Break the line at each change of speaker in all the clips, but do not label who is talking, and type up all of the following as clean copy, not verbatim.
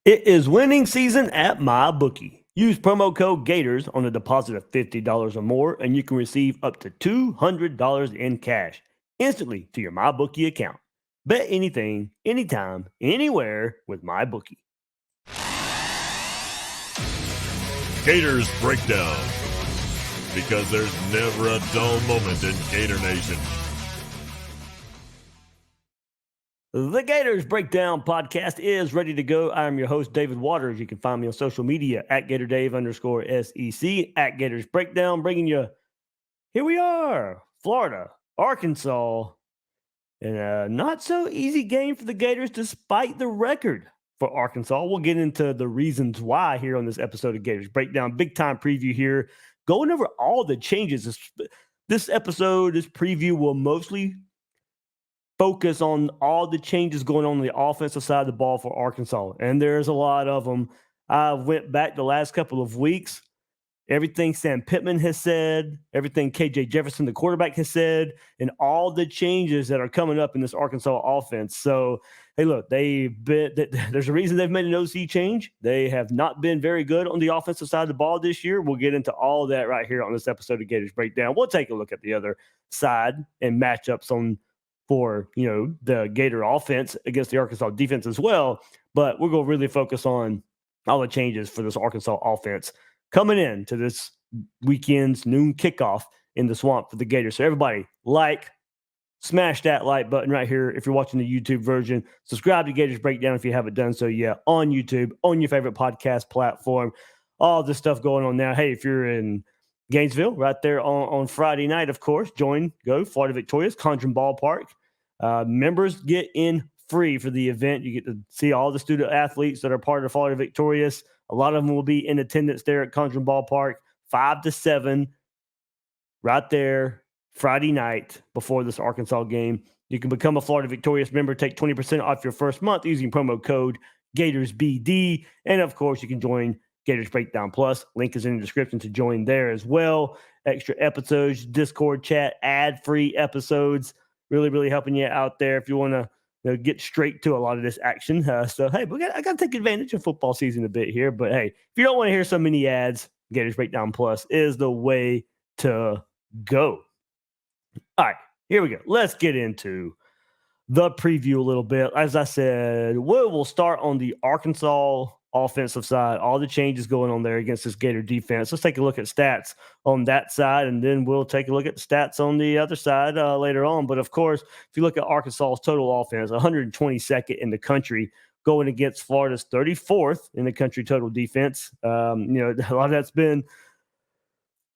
It is winning season at MyBookie. Use promo code Gators on a deposit of $50 or more, and you can receive up to $200 in cash instantly to your MyBookie account. Bet anything, anytime, anywhere with MyBookie.
Gators Breakdown, because there's never a dull moment in Gator Nation.
The Gators Breakdown podcast is ready to go. I'm your host, David Waters. You can find me on social media at GatorDave_SEC, at Gators Breakdown, bringing you, here we are, Florida, Arkansas, and a not so easy game for the Gators despite the record for Arkansas. We'll get into the reasons why here on this episode of Gators Breakdown. Big time preview here, going over all the changes. This episode, this preview will mostly focus on all the changes going on the offensive side of the ball for Arkansas. And there's a lot of them. I went back the last couple of weeks. Everything Sam Pittman has said, everything KJ Jefferson, the quarterback, has said, and all the changes that are coming up in this Arkansas offense. So, hey, look, there's a reason they've made an OC change. They have not been very good on the offensive side of the ball this year. We'll get into all of that right here on this episode of Gators Breakdown. We'll take a look at the other side and matchups for the Gator offense against the Arkansas defense as well. But we're going to really focus on all the changes for this Arkansas offense coming in to this weekend's noon kickoff in the Swamp for the Gators. So everybody, smash that like button right here if you're watching the YouTube version. Subscribe to Gators Breakdown if you haven't done so yet on YouTube, on your favorite podcast platform. All this stuff going on now. Hey, if you're in Gainesville right there on Friday night, of course, go Florida Victorious, Conjuring Ballpark. Members get in free for the event. You get to see all the student athletes that are part of Florida Victorious. A lot of them will be in attendance there at Conjuring Ballpark, 5 to 7, right there, Friday night before this Arkansas game. You can become a Florida Victorious member, take 20% off your first month using promo code GatorsBD. And, of course, you can join Gators Breakdown Plus. Link is in the description to join there as well. Extra episodes, Discord chat, ad-free episodes. Really, really helping you out there if you want to get straight to a lot of this action. So, hey, I got to take advantage of football season a bit here. But, hey, if you don't want to hear so many ads, Gators Breakdown Plus is the way to go. All right, here we go. Let's get into the preview a little bit. As I said, we'll start on the Arkansas offensive side, all the changes going on there against this Gator defense. Let's take a look at stats on that side, and then we'll take a look at the stats on the other side later on. But, of course, if you look at Arkansas's total offense, 122nd in the country, going against Florida's 34th in the country total defense. A lot of that's been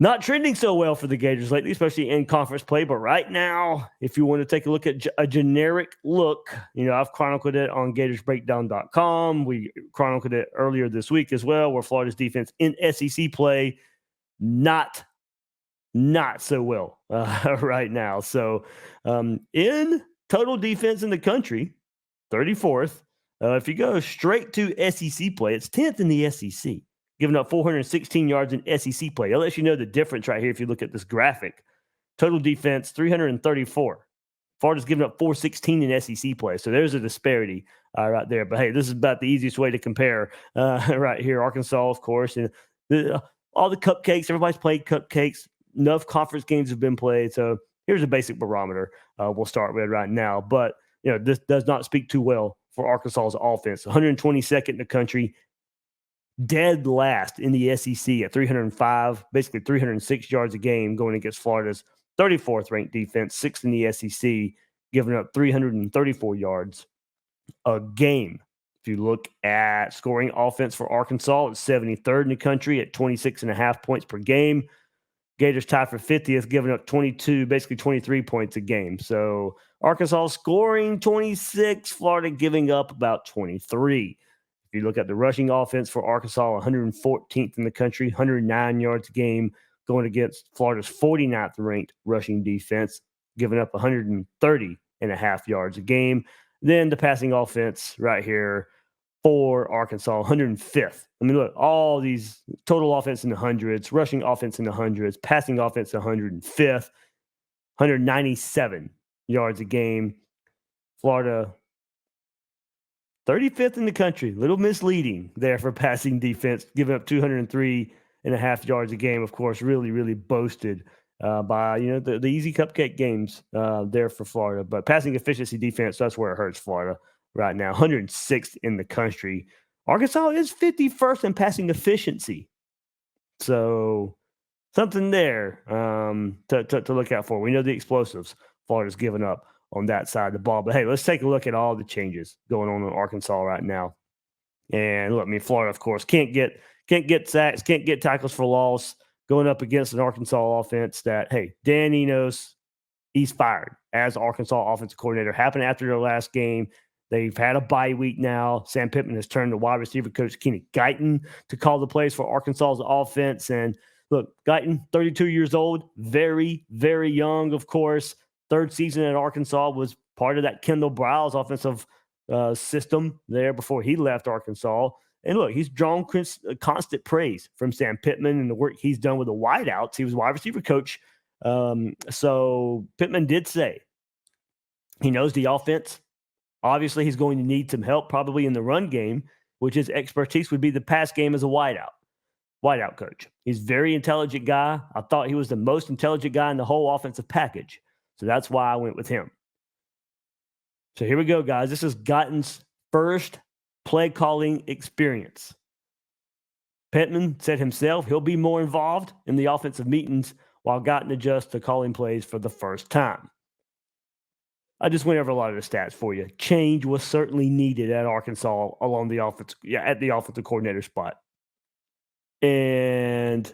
not trending so well for the Gators lately, especially in conference play. But right now, if you want to take a look at a generic look, I've chronicled it on GatorsBreakdown.com. We chronicled it earlier this week as well, where Florida's defense in SEC play not so well right now. So in total defense in the country, 34th. If you go straight to SEC play, it's 10th in the SEC. Giving up 416 yards in SEC play. I'll let you know the difference right here if you look at this graphic. Total defense, 334. Florida's giving up 416 in SEC play. So there's a disparity right there. But, hey, this is about the easiest way to compare right here. Arkansas, of course. And all the cupcakes, everybody's played cupcakes. Enough conference games have been played. So here's a basic barometer we'll start with right now. But, this does not speak too well for Arkansas's offense. 122nd in the country. Dead last in the SEC at 305, basically 306 yards a game going against Florida's 34th ranked defense, 6th in the SEC, giving up 334 yards a game. If you look at scoring offense for Arkansas, it's 73rd in the country at 26.5 points per game. Gators tied for 50th, giving up 22, basically 23 points a game. So Arkansas scoring 26, Florida giving up about 23. If you look at the rushing offense for Arkansas, 114th in the country, 109 yards a game, going against Florida's 49th ranked rushing defense, giving up 130.5 yards a game. Then the passing offense right here for Arkansas, 105th. I mean, look, all these total offense in the hundreds, rushing offense in the hundreds, passing offense 105th, 197 yards a game. Florida 35th in the country. A little misleading there for passing defense, giving up 203.5 yards a game. Of course, really, really boasted by the easy cupcake games there for Florida. But passing efficiency defense, that's where it hurts Florida right now. 106th in the country. Arkansas is 51st in passing efficiency. So something there to look out for. We know the explosives Florida's given up on that side of the ball. But hey, let's take a look at all the changes going on in Arkansas right now. And look, I mean, Florida, of course, can't get sacks, can't get tackles for loss, going up against an Arkansas offense that, hey, Dan Enos, he's fired as Arkansas offensive coordinator. Happened after their last game. They've had a bye week now. Sam Pittman has turned to wide receiver coach Kenny Guyton to call the plays for Arkansas's offense. And look, Guyton, 32 years old, very, very young, of course. Third season at Arkansas, was part of that Kendall Briles offensive system there before he left Arkansas. And look, he's drawn constant praise from Sam Pittman and the work he's done with the wideouts. He was wide receiver coach. So Pittman did say he knows the offense. Obviously, he's going to need some help probably in the run game, which his expertise would be the pass game as a wideout coach. He's a very intelligent guy. I thought he was the most intelligent guy in the whole offensive package. So that's why I went with him. So here we go, guys. This is Guyton's first play calling experience. Pittman said himself he'll be more involved in the offensive meetings while Guyton adjusts to calling plays for the first time. I just went over a lot of the stats for you. Change was certainly needed at Arkansas along the at the offensive coordinator spot. And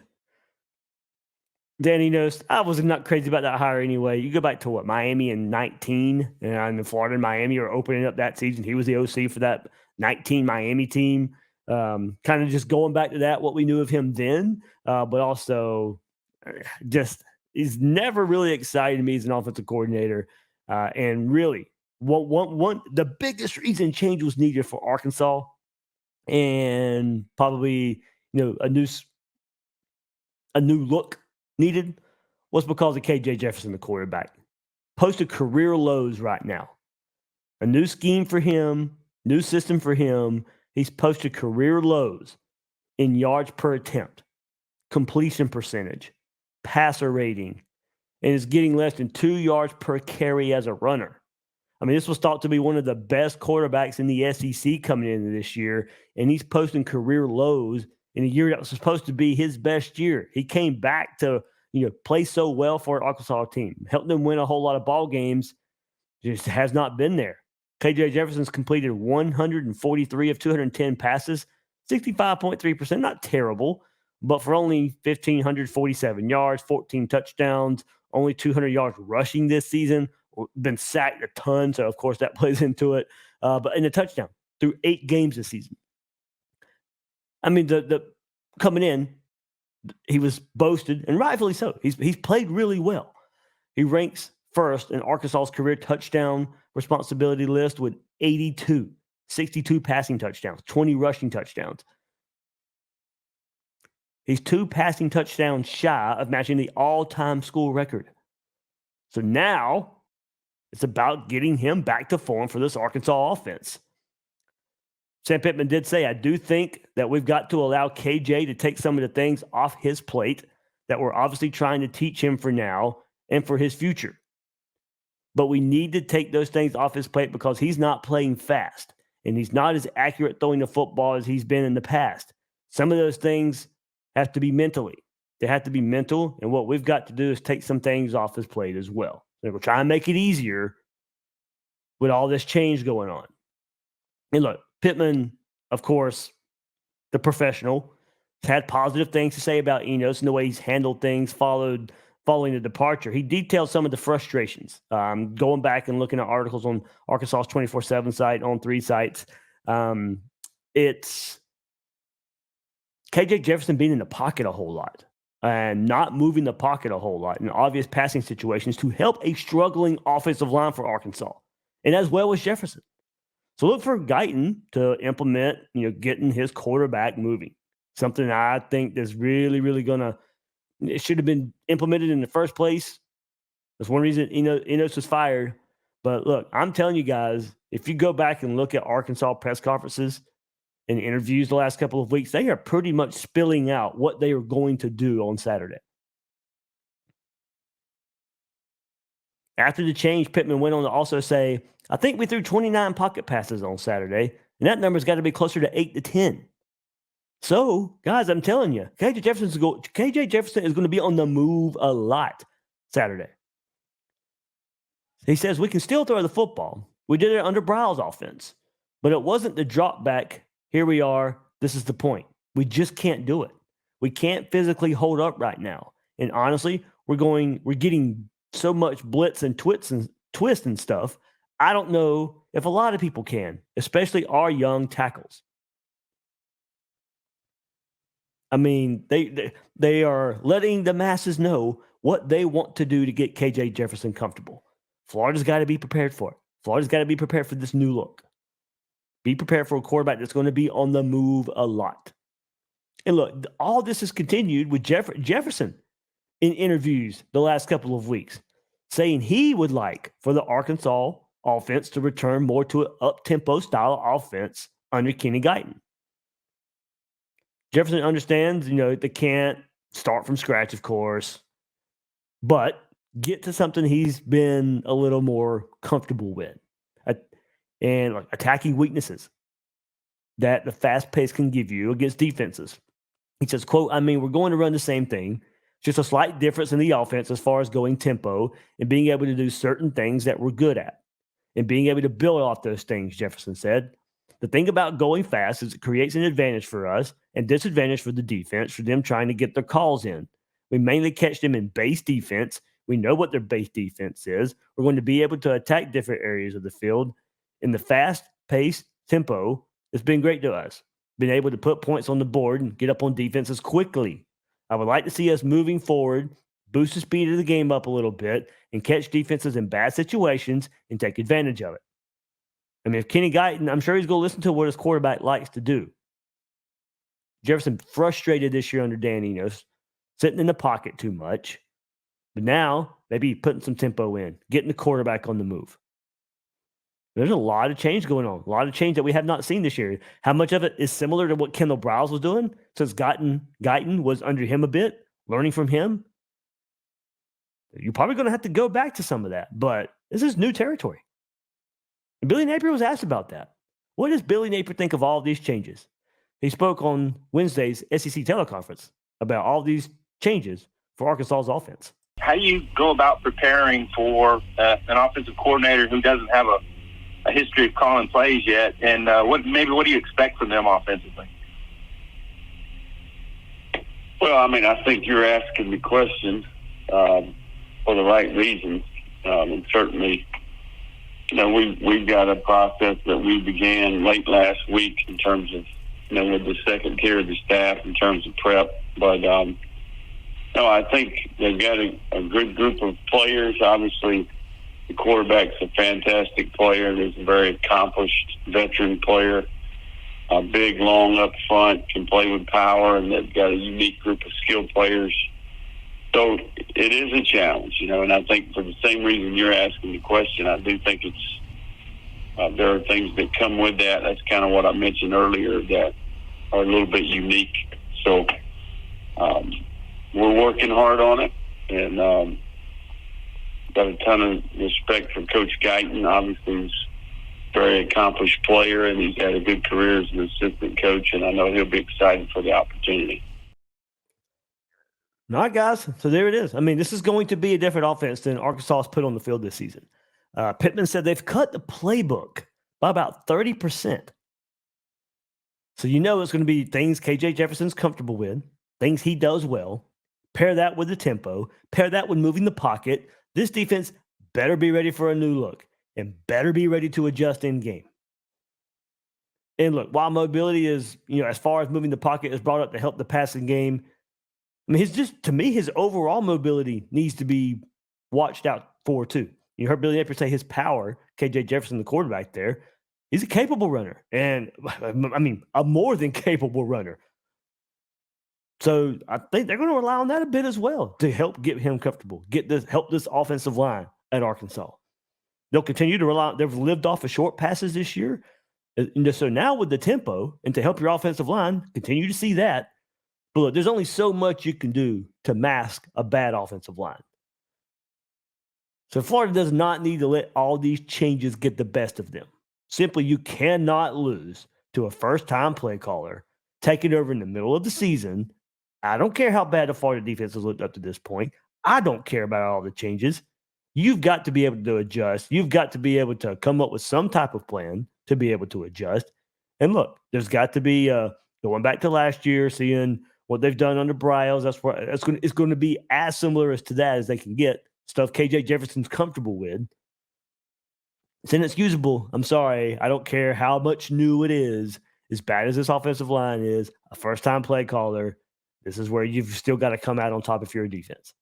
Danny knows I was not crazy about that hire anyway. You go back to what, Miami in 19, and Florida and Miami are opening up that season. He was the OC for that 19 Miami team. Kind of just going back to that, what we knew of him then, but also just he's never really excited me as an offensive coordinator. And really, the biggest reason change was needed for Arkansas, and probably a new look needed, was because of KJ Jefferson, the quarterback. Posted career lows right now. A new scheme for him, new system for him. He's posted career lows in yards per attempt, completion percentage, passer rating, and is getting less than 2 yards per carry as a runner. I mean, this was thought to be one of the best quarterbacks in the SEC coming into this year, and he's posting career lows in a year that was supposed to be his best year. He came back to play so well for an Arkansas team, helped them win a whole lot of ball games, just has not been there. KJ Jefferson's completed 143 of 210 passes, 65.3%, not terrible, but for only 1,547 yards, 14 touchdowns, only 200 yards rushing this season, been sacked a ton, so of course that plays into it. But in a touchdown through 8 games this season. I mean, the coming in, he was boasted, and rightfully so. He's played really well. He ranks first in Arkansas's career touchdown responsibility list with 82, 62 passing touchdowns, 20 rushing touchdowns. He's 2 passing touchdowns shy of matching the all-time school record. So now it's about getting him back to form for this Arkansas offense. Sam Pittman did say, I do think that we've got to allow KJ to take some of the things off his plate that we're obviously trying to teach him for now and for his future. But we need to take those things off his plate because he's not playing fast and he's not as accurate throwing the football as he's been in the past. Some of those things have to be mentally. They have to be mental, and what we've got to do is take some things off his plate as well. So we'll try and make it easier with all this change going on. And look, Pittman, of course, the professional, has had positive things to say about Enos and the way he's handled things following the departure. He detailed some of the frustrations. Going back and looking at articles on Arkansas's 24/7 site, on 3 sites, it's KJ Jefferson being in the pocket a whole lot and not moving the pocket a whole lot in obvious passing situations to help a struggling offensive line for Arkansas, and as well as Jefferson. So look for Guyton to implement, getting his quarterback moving. Something I think is really, really it should have been implemented in the first place. That's one reason Enos was fired. But look, I'm telling you guys, if you go back and look at Arkansas press conferences and interviews the last couple of weeks, they are pretty much spilling out what they are going to do on Saturday. After the change, Pittman went on to also say, I think we threw 29 pocket passes on Saturday, and that number's got to be closer to 8 to 10. So, guys, I'm telling you, KJ Jefferson is going to be on the move a lot Saturday. He says we can still throw the football. We did it under Briles' offense, but it wasn't the drop back. Here we are. This is the point. We just can't do it. We can't physically hold up right now. And honestly, we're getting so much blitz and twist and stuff. I don't know if a lot of people can, especially our young tackles. I mean, they are letting the masses know what they want to do to get KJ Jefferson comfortable. Florida's got to be prepared for it. Florida's got to be prepared for this new look. Be prepared for a quarterback that's going to be on the move a lot. And look, all this has continued with Jefferson in interviews the last couple of weeks, saying he would like for the Arkansas offense to return more to an up-tempo style offense under Kenny Guyton. Jefferson understands, they can't start from scratch, of course, but get to something he's been a little more comfortable with. And like attacking weaknesses that the fast pace can give you against defenses. He says, quote, we're going to run the same thing, just a slight difference in the offense as far as going tempo and being able to do certain things that we're good at and being able to build off those things, Jefferson said. The thing about going fast is it creates an advantage for us and disadvantage for the defense for them trying to get their calls in. We mainly catch them in base defense. We know what their base defense is. We're going to be able to attack different areas of the field. In the fast-paced tempo, it's been great to us. Being able to put points on the board and get up on defenses quickly. I would like to see us moving forward, boost the speed of the game up a little bit, and catch defenses in bad situations and take advantage of it. If Kenny Guyton, I'm sure he's going to listen to what his quarterback likes to do. Jefferson frustrated this year under Dan Enos, sitting in the pocket too much. But now, maybe putting some tempo in, getting the quarterback on the move. There's a lot of change going on, a lot of change that we have not seen this year. How much of it is similar to what Kendall Briles was doing since Guyton was under him a bit, learning from him? You're probably going to have to go back to some of that, but this is new territory. And Billy Napier was asked about that. What does Billy Napier think of all of these changes? He spoke on Wednesday's SEC teleconference about all these changes for Arkansas's offense.
How do you go about preparing for an offensive coordinator who doesn't have a history of calling plays yet, and what do you expect from them offensively?
Well, I think you're asking the question for the right reasons, and certainly, we've got a process that we began late last week in terms of, with the second tier of the staff in terms of prep, but I think they've got a good group of players. Obviously, the quarterback's a fantastic player. He's a very accomplished veteran player. Big, long up front, can play with power, and they've got a unique group of skilled players. So it is a challenge, and I think for the same reason you're asking the question, I do think it's there are things that come with that. That's kind of what I mentioned earlier that are a little bit unique. So we're working hard on it, and got a ton of respect for Coach Guyton. Obviously, he's a very accomplished player, and he's had a good career as an assistant coach, and I know he'll be excited for the opportunity.
All right, guys. So there it is. This is going to be a different offense than Arkansas has put on the field this season. Pittman said they've cut the playbook by about 30%. So it's going to be things KJ Jefferson's comfortable with, things he does well. Pair that with the tempo. Pair that with moving the pocket. This defense better be ready for a new look and better be ready to adjust in game. And look, while mobility is, as far as moving the pocket is brought up to help the passing game, his overall mobility needs to be watched out for too. You heard Billy Napier say his power, KJ Jefferson, the quarterback there, he's a capable runner. And a more than capable runner. So I think they're going to rely on that a bit as well to help get him comfortable, help this offensive line at Arkansas. They'll continue to rely. They've lived off of short passes this year. And so now with the tempo and to help your offensive line, continue to see that. But look, there's only so much you can do to mask a bad offensive line. So Florida does not need to let all these changes get the best of them. Simply, you cannot lose to a first-time play caller, take it over in the middle of the season. I don't care how bad the Florida defense has looked up to this point. I don't care about all the changes. You've got to be able to adjust. You've got to be able to come up with some type of plan to be able to adjust. And look, there's got to be going back to last year, seeing what they've done under Bryles. It's going to be as similar as to that as they can get. Stuff KJ Jefferson's comfortable with. It's inexcusable. I'm sorry. I don't care how much new it is. As bad as this offensive line is, a first-time play caller, this is where you've still got to come out on top if you're a defense.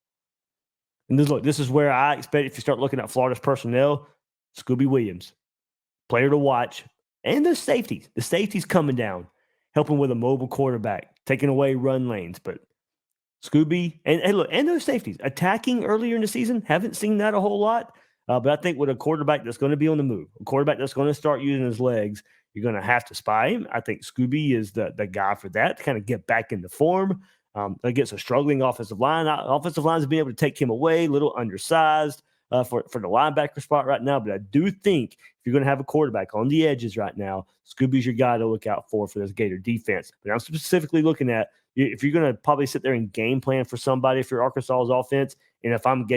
And this is where I expect, if you start looking at Florida's personnel, Scooby Williams, player to watch, and the safeties. The safeties coming down, helping with a mobile quarterback, taking away run lanes. But Scooby, and those safeties, attacking earlier in the season, haven't seen that a whole lot. But I think with a quarterback that's going to be on the move, a quarterback that's going to start using his legs, you're going to have to spy him. I think Scooby is the guy for that, to kind of get back into form against a struggling offensive line. Offensive lines being able to take him away, a little undersized for the linebacker spot right now. But I do think if you're going to have a quarterback on the edges right now, Scooby's your guy to look out for this Gator defense. But I'm specifically looking at, if you're going to probably sit there and game plan for somebody for Arkansas's offense, and if I'm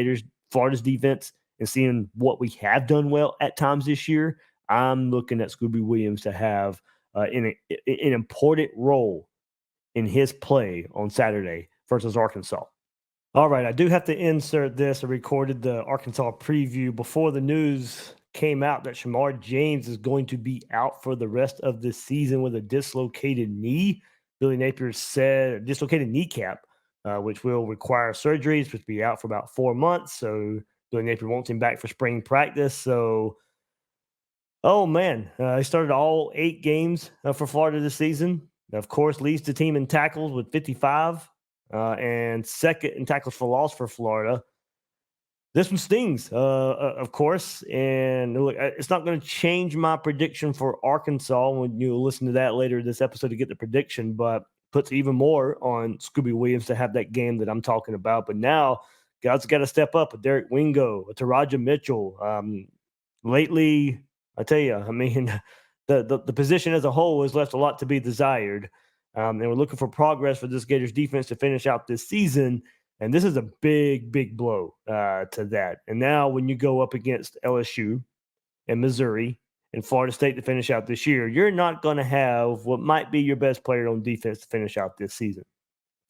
Florida's defense and seeing what we have done well at times this year, I'm looking at Scooby Williams to have an important role in his play on Saturday versus Arkansas. All right, I do have to insert this. I recorded the Arkansas preview before the news came out that Shemar James is going to be out for the rest of the season with a dislocated knee. Billy Napier said dislocated kneecap, which will require surgery. It's supposed to be out for about 4 months. So Billy Napier wants him back for spring practice. So, oh man, he started all 8 games for Florida this season. Of course, leads the team in tackles with 55 and second in tackles for loss for Florida. This one stings, of course, and look, it's not going to change my prediction for Arkansas when you listen to that later this episode to get the prediction, but puts even more on Scooby Williams to have that game that I'm talking about. But now, guys got to step up. A Derek Wingo, a Taraja Mitchell. Lately, I tell you, I mean, the position as a whole has left a lot to be desired. And we're looking for progress for this Gators defense to finish out this season. And this is a big, big blow to that. And now when you go up against LSU and Missouri and Florida State to finish out this year, you're not going to have what might be your best player on defense to finish out this season.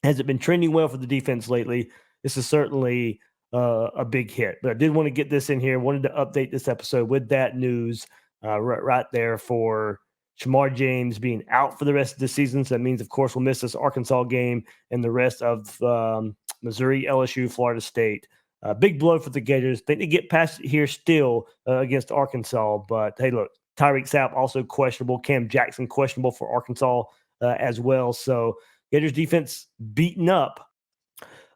Has it been trending well for the defense lately? This is certainly a big hit. But I did want to get this in here. Wanted to update this episode with that news right there for Shemar James being out for the rest of the season. So that means, of course, we'll miss this Arkansas game and the rest of Missouri, LSU, Florida State. Big blow for the Gators. Think they get past it here still against Arkansas. But, hey, look, Tyreek Sapp also questionable. Cam Jackson questionable for Arkansas as well. So Gators defense beaten up.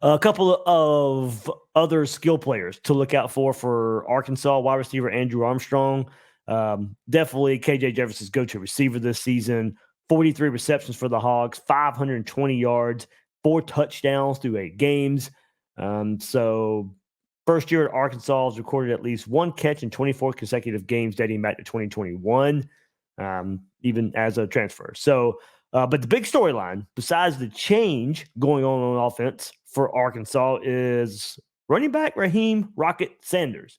A couple of other skill players to look out for Arkansas. Wide receiver Andrew Armstrong. Definitely KJ Jefferson's go-to receiver this season. 43 receptions for the Hogs, 520 yards, 4 touchdowns through 8 games. So first year at Arkansas has recorded at least 1 catch in 24 consecutive games dating back to 2021, even as a transfer. So, but the big storyline, besides the change going on offense for Arkansas, is running back Raheem Rocket Sanders.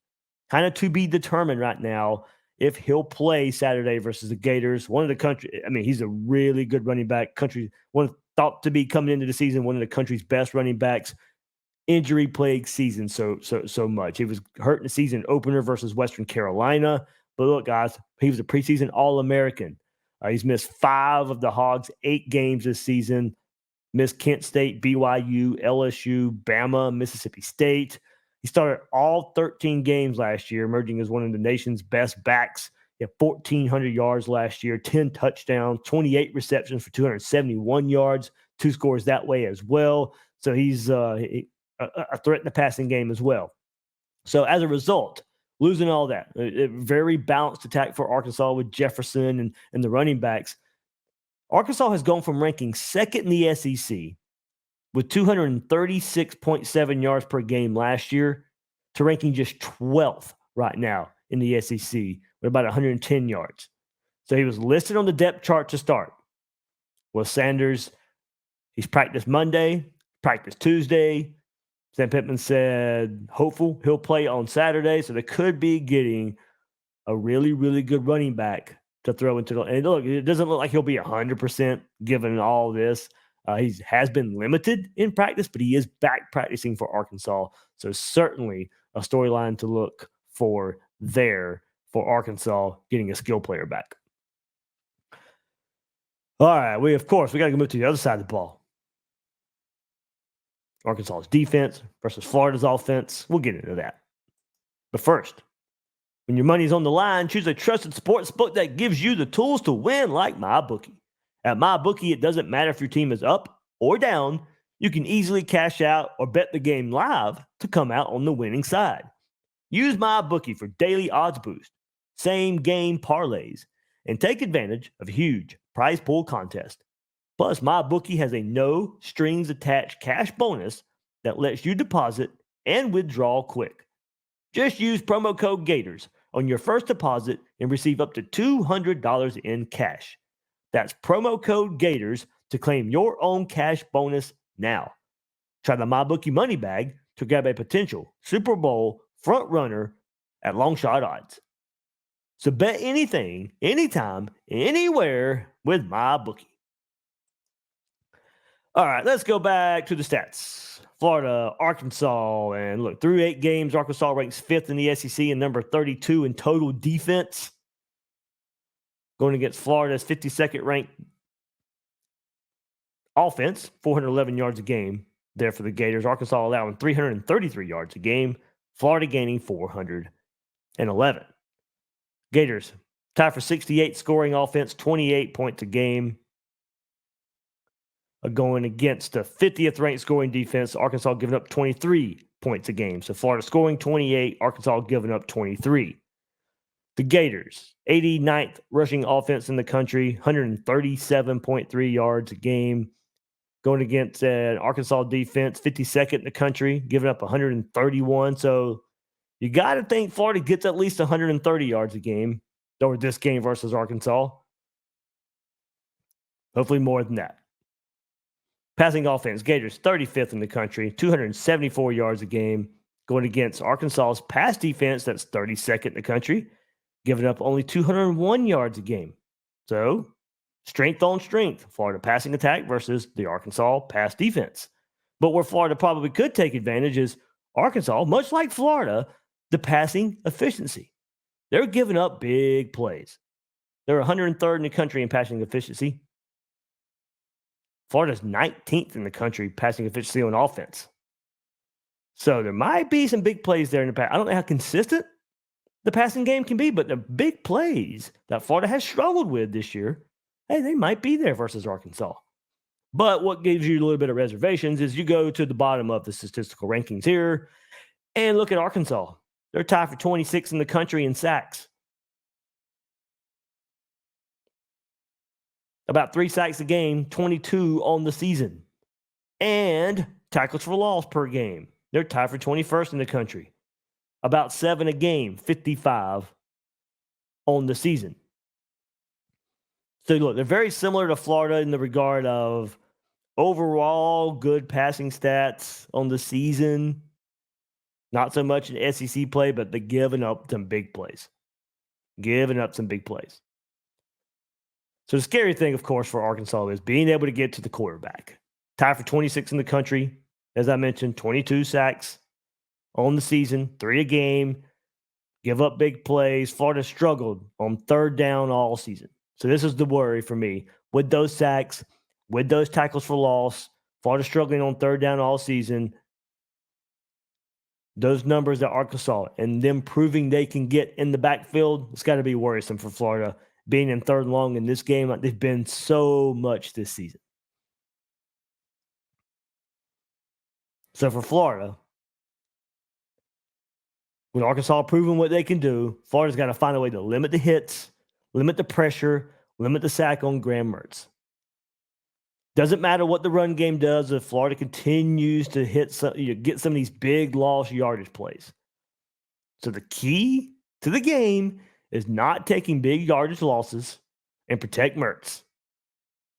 Kind of to be determined right now if he'll play Saturday versus the Gators. He's a really good running back. Thought to be coming into the season one of the country's best running backs. Injury-plagued season so much. He was hurt in the season opener versus Western Carolina. But look, guys, he was a preseason All-American. He's missed 5 of the Hogs' 8 games this season. Missed Kent State, BYU, LSU, Bama, Mississippi State. He started all 13 games last year, emerging as one of the nation's best backs. He had 1,400 yards last year, 10 touchdowns, 28 receptions for 271 yards, 2 scores that way as well. So he's a threat in the passing game as well. So as a result, losing all that. A very balanced attack for Arkansas with Jefferson and the running backs. Arkansas has gone from ranking second in the SEC with 236.7 yards per game last year to ranking just 12th right now in the SEC with about 110 yards. So he was listed on the depth chart to start. Well, Sanders, he's practiced Monday, practiced Tuesday. Sam Pittman said hopeful he'll play on Saturday, so they could be getting a really, really good running back to throw into the. And look, it doesn't look like he'll be 100% given all this. He has been limited in practice, but he is back practicing for Arkansas. So certainly a storyline to look for there for Arkansas getting a skill player back. All right, we got to move to the other side of the ball. Arkansas's defense versus Florida's offense. We'll get into that. But first, when your money's on the line, choose a trusted sports book that gives you the tools to win, like MyBookie. At MyBookie, it doesn't matter if your team is up or down. You can easily cash out or bet the game live to come out on the winning side. Use MyBookie for daily odds boost, same game parlays, and take advantage of a huge prize pool contest. Plus, MyBookie has a no strings attached cash bonus that lets you deposit and withdraw quick. Just use promo code Gators on your first deposit and receive up to $200 in cash. That's promo code Gators to claim your own cash bonus now. Try the MyBookie money bag to grab a potential Super Bowl front runner at long shot odds. So bet anything, anytime, anywhere with MyBookie. All right, let's go back to the stats. Florida, Arkansas, and look, through 8 games, Arkansas ranks 5th in the SEC and number 32 in total defense. Going against Florida's 52nd ranked offense, 411 yards a game there for the Gators. Arkansas allowing 333 yards a game. Florida gaining 411. Gators tied for 68 scoring offense, 28 points a game. Going against the 50th ranked scoring defense, Arkansas giving up 23 points a game. So Florida scoring 28, Arkansas giving up 23. The Gators, 89th rushing offense in the country, 137.3 yards a game. Going against an Arkansas defense, 52nd in the country, giving up 131. So you got to think Florida gets at least 130 yards a game over this game versus Arkansas. Hopefully more than that. Passing offense, Gators 35th in the country, 274 yards a game. Going against Arkansas's pass defense, that's 32nd in the country, giving up only 201 yards a game. So, strength on strength, Florida passing attack versus the Arkansas pass defense. But where Florida probably could take advantage is Arkansas, much like Florida, the passing efficiency. They're giving up big plays. They're 103rd in the country in passing efficiency. Florida's 19th in the country passing efficiency on offense. So there might be some big plays there in the past. I don't know how consistent the passing game can be, but the big plays that Florida has struggled with this year, hey, they might be there versus Arkansas. But what gives you a little bit of reservations is you go to the bottom of the statistical rankings here and look at Arkansas. They're tied for 26th in the country in sacks. About 3 sacks a game, 22 on the season. And tackles for loss per game. They're tied for 21st in the country. About 7 a game, 55 on the season. So look, they're very similar to Florida in the regard of overall good passing stats on the season. Not so much in SEC play, but they're giving up some big plays. So the scary thing, of course, for Arkansas is being able to get to the quarterback. Tied for 26 in the country. As I mentioned, 22 sacks on the season, 3 a game. Give up big plays. Florida struggled on third down all season. So this is the worry for me. With those sacks, with those tackles for loss, Florida struggling on third down all season. Those numbers that Arkansas and them proving they can get in the backfield, it's got to be worrisome for Florida. Being in third and long in this game, they've been so much this season. So for Florida, with Arkansas proving what they can do, Florida's got to find a way to limit the hits, limit the pressure, limit the sack on Graham Mertz. Doesn't matter what the run game does if Florida continues to get some of these big lost yardage plays. So the key to the game is not taking big yardage losses and protect Mertz.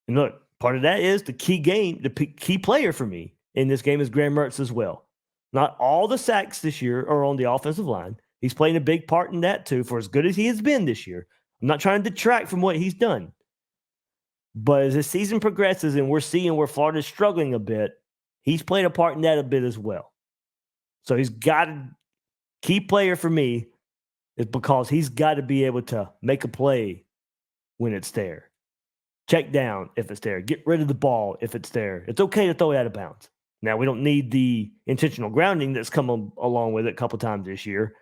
And look, part of that is the key player for me in this game is Graham Mertz as well. Not all the sacks this year are on the offensive line. He's playing a big part in that too, for as good as he has been this year. I'm not trying to detract from what he's done. But as the season progresses and we're seeing where Florida's struggling a bit, he's played a part in that a bit as well. So he's got a key player for me is because he's got to be able to make a play when it's there. Check down if it's there. Get rid of the ball if it's there. It's okay to throw it out of bounds. Now, we don't need the intentional grounding that's come along with it a couple times this year.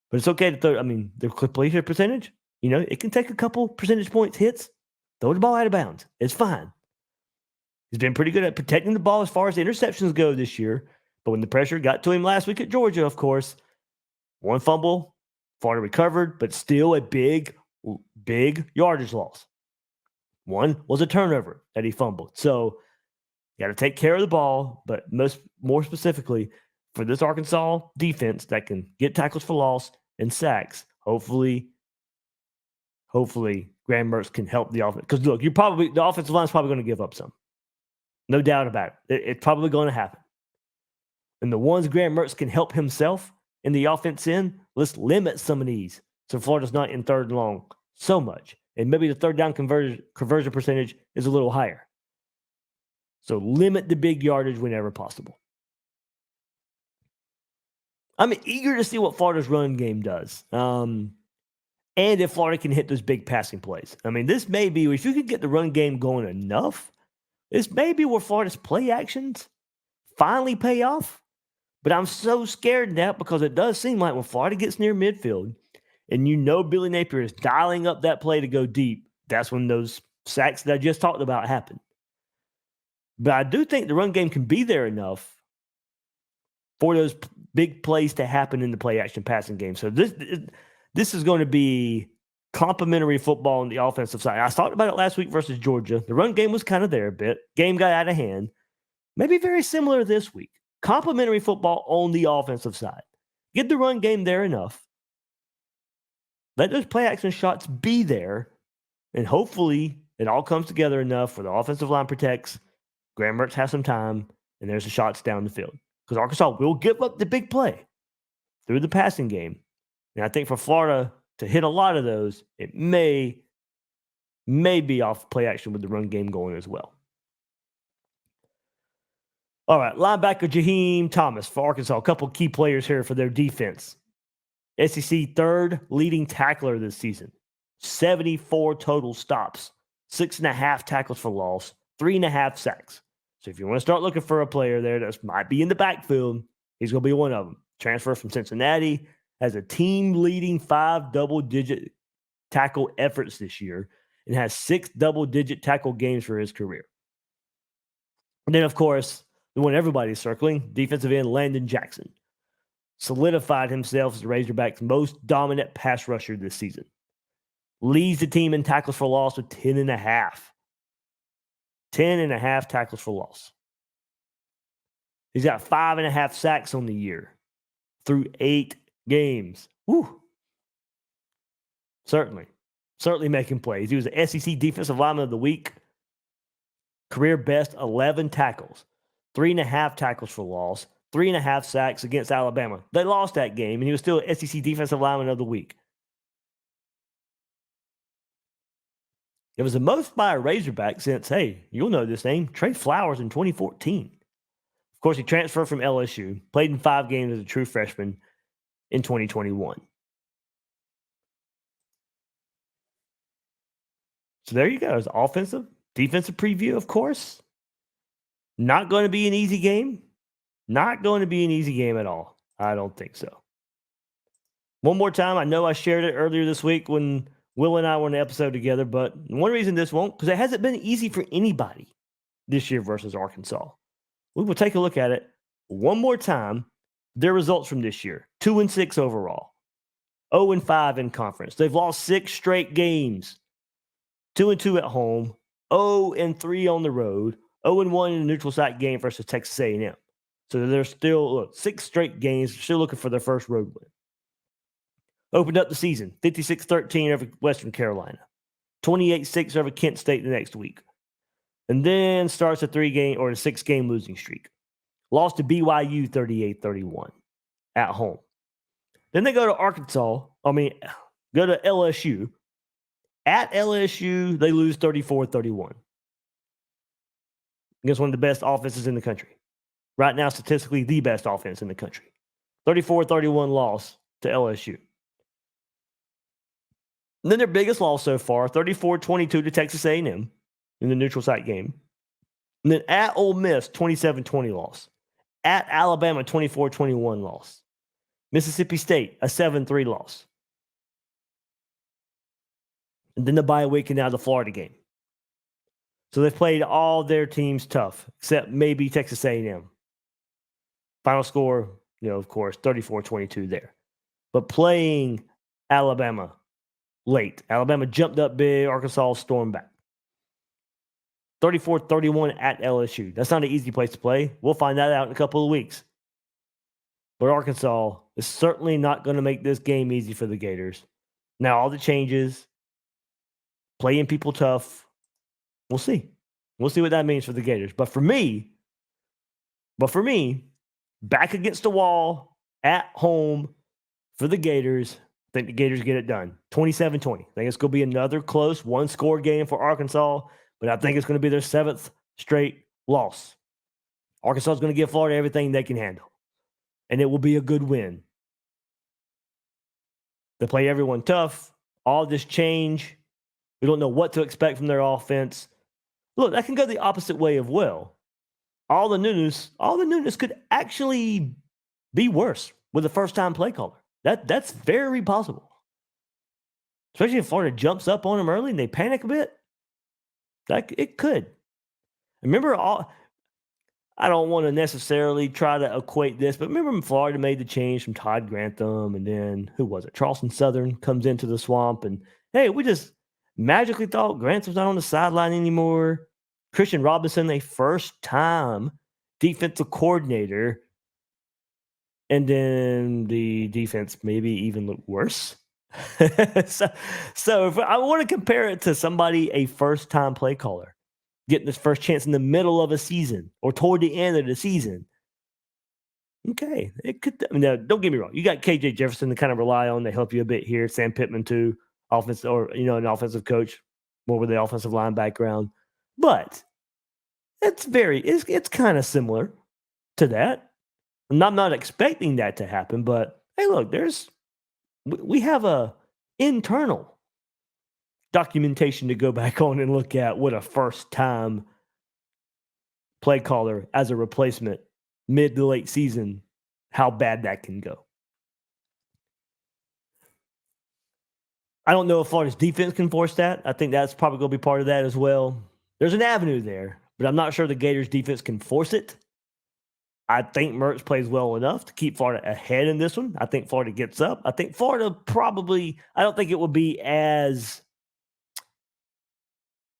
But it's okay to throw. I mean, the completion percentage, it can take a couple percentage points hits. Throw the ball out of bounds. It's fine. He's been pretty good at protecting the ball as far as the interceptions go this year. But when the pressure got to him last week at Georgia, of course, one fumble, Florida recovered, but still a big yardage loss. One was a turnover that he fumbled. So you got to take care of the ball, but more specifically for this Arkansas defense that can get tackles for loss and sacks, hopefully Graham Mertz can help the offense. Because look, the offensive line is probably going to give up some. No doubt about it. It's probably going to happen. And the ones Graham Mertz can help himself in the offense let's limit some of these so Florida's not in third and long so much. And maybe the third down conversion percentage is a little higher. So limit the big yardage whenever possible. I'm eager to see what Florida's run game does. And if Florida can hit those big passing plays. I mean, this may be, if you could get the run game going enough, this may be where Florida's play actions finally pay off. But I'm so scared now because it does seem like when Florida gets near midfield and Billy Napier is dialing up that play to go deep, that's when those sacks that I just talked about happen. But I do think the run game can be there enough for those big plays to happen in the play action passing game. So this is going to be complementary football on the offensive side. I talked about it last week versus Georgia. The run game was kind of there a bit. Game got out of hand. Maybe very similar this week. Complementary football on the offensive side. Get the run game there enough. Let those play action shots be there. And hopefully it all comes together enough where the offensive line protects. Graham Mertz has some time. And there's the shots down the field. Because Arkansas will give up the big play through the passing game. And I think for Florida to hit a lot of those, it may be off play action with the run game going as well. All right, linebacker Jaheim Thomas for Arkansas. A couple key players here for their defense. SEC third leading tackler this season. 74 total stops. 6.5 tackles for loss. 3.5 sacks. So if you want to start looking for a player there that might be in the backfield, he's going to be one of them. Transfer from Cincinnati. Has a team-leading 5 double-digit tackle efforts this year and has 6 double-digit tackle games for his career. And then, of course, the one everybody's circling, defensive end Landon Jackson, solidified himself as the Razorbacks' most dominant pass rusher this season. Leads the team in tackles for loss with 10.5. 10.5 tackles for loss. He's got 5.5 sacks on the year through 8 games. Woo. Certainly making plays. He was the SEC Defensive Lineman of the Week. Career best 11 tackles. 3.5 tackles for loss. 3.5 sacks against Alabama. They lost that game, and he was still SEC Defensive Lineman of the Week. It was the most by a Razorback since, you'll know this name, Trey Flowers in 2014. Of course, he transferred from LSU, played in 5 games as a true freshman in 2021. So there you go. It's offensive, defensive preview, of course. Not going to be an easy game. Not going to be an easy game at all. I don't think so. One more time, I know I shared it earlier this week when Will and I were on the episode together, but one reason this won't, because it hasn't been easy for anybody this year versus Arkansas. We will take a look at it one more time their results from this year: 2-6 overall, 0-5 in conference. They've lost 6 straight games, 2-2 at home, 0-3 on the road, 0-1 in a neutral site game versus Texas A&M. So they're still 6 straight games, still looking for their first road win. Opened up the season 56-13 over Western Carolina, 28-6 over Kent State the next week, and then starts a 6-game losing streak. Lost to BYU 38-31 at home. Then they go to go to LSU. At LSU, they lose 34-31 against one of the best offenses in the country. Right now, statistically, the best offense in the country. 34-31 loss to LSU. And then their biggest loss so far, 34-22 to Texas A&M in the neutral site game. And then at Ole Miss, 27-20 loss. At Alabama, 24-21 loss. Mississippi State, a 7-3 loss. And then the bye week and now the Florida game. So they've played all their teams tough, except maybe Texas A&M. Final score, of course, 34-22 there. But playing Alabama late. Alabama jumped up big. Arkansas stormed back. 34-31 at LSU. That's not an easy place to play. We'll find that out in a couple of weeks. But Arkansas is certainly not going to make this game easy for the Gators. Now, all the changes, playing people tough, we'll see. We'll see what that means for the Gators. But for me, back against the wall, at home for the Gators, I think the Gators get it done. 27-20. I think it's going to be another close one-score game for Arkansas, but I think it's going to be their 7th straight loss. Arkansas is going to give Florida everything they can handle, and it will be a good win. They play everyone tough. All this change. We don't know what to expect from their offense. Look, that can go the opposite way as well. All the newness could actually be worse with a first-time play caller. That's very possible. Especially if Florida jumps up on them early and they panic a bit. It could. Remember, I don't want to necessarily try to equate this, but remember when Florida made the change from Todd Grantham and then, who was it? Charleston Southern comes into the swamp and, hey, we just magically thought Grantham's not on the sideline anymore. Christian Robinson, a first-time defensive coordinator, and then the defense maybe even looked worse. So if I want to compare it to somebody, a first-time play caller, getting his first chance in the middle of a season or toward the end of the season. Okay, it could. Don't get me wrong. You got KJ Jefferson to kind of rely on to help you a bit here. Sam Pittman too, an offensive coach, more with the offensive line background. But it's kind of similar to that. And I'm not expecting that to happen, but hey, look, we have a internal documentation to go back on and look at what a first-time play caller as a replacement mid to late season, how bad that can go. I don't know if Florida's defense can force that. I think that's probably going to be part of that as well. There's an avenue there, but I'm not sure the Gators defense can force it. I think Mertz plays well enough to keep Florida ahead in this one. I think Florida gets up. I think Florida I don't think it will be as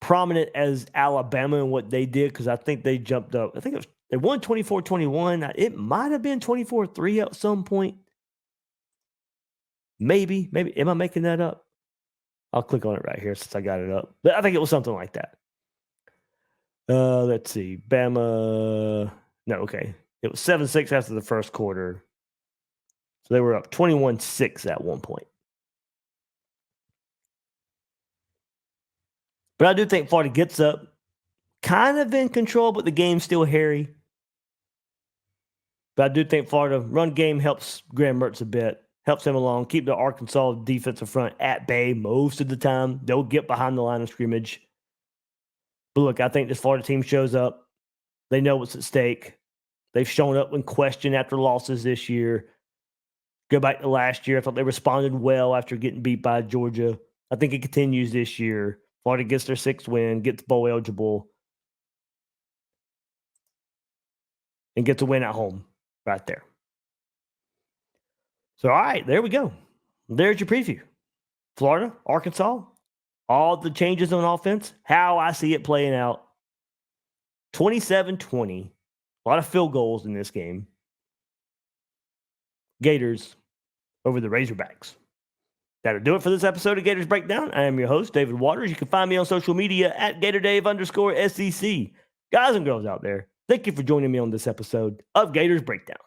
prominent as Alabama and what they did, because I think they jumped up. I think they won 24-21. It might have been 24-3 at some point. Maybe. Am I making that up? I'll click on it right here since I got it up. But I think it was something like that. Let's see. Bama. No, okay. It was 7-6 after the first quarter. So they were up 21-6 at one point. But I do think Florida gets up, kind of in control, but the game's still hairy. But I do think Florida run game helps Graham Mertz a bit, helps him along, keep the Arkansas defensive front at bay most of the time. They'll get behind the line of scrimmage. But look, I think this Florida team shows up. They know what's at stake. They've shown up when questioned after losses this year. Go back to last year. I thought they responded well after getting beat by Georgia. I think it continues this year. Florida gets their 6th win, gets bowl eligible, and gets a win at home right there. So, all right, there we go. There's your preview. Florida, Arkansas, all the changes on offense, how I see it playing out. 27-20, a lot of field goals in this game. Gators over the Razorbacks. That'll do it for this episode of Gators Breakdown. I am your host, David Waters. You can find me on social media at GatorDave_SEC. Guys and girls out there, thank you for joining me on this episode of Gators Breakdown.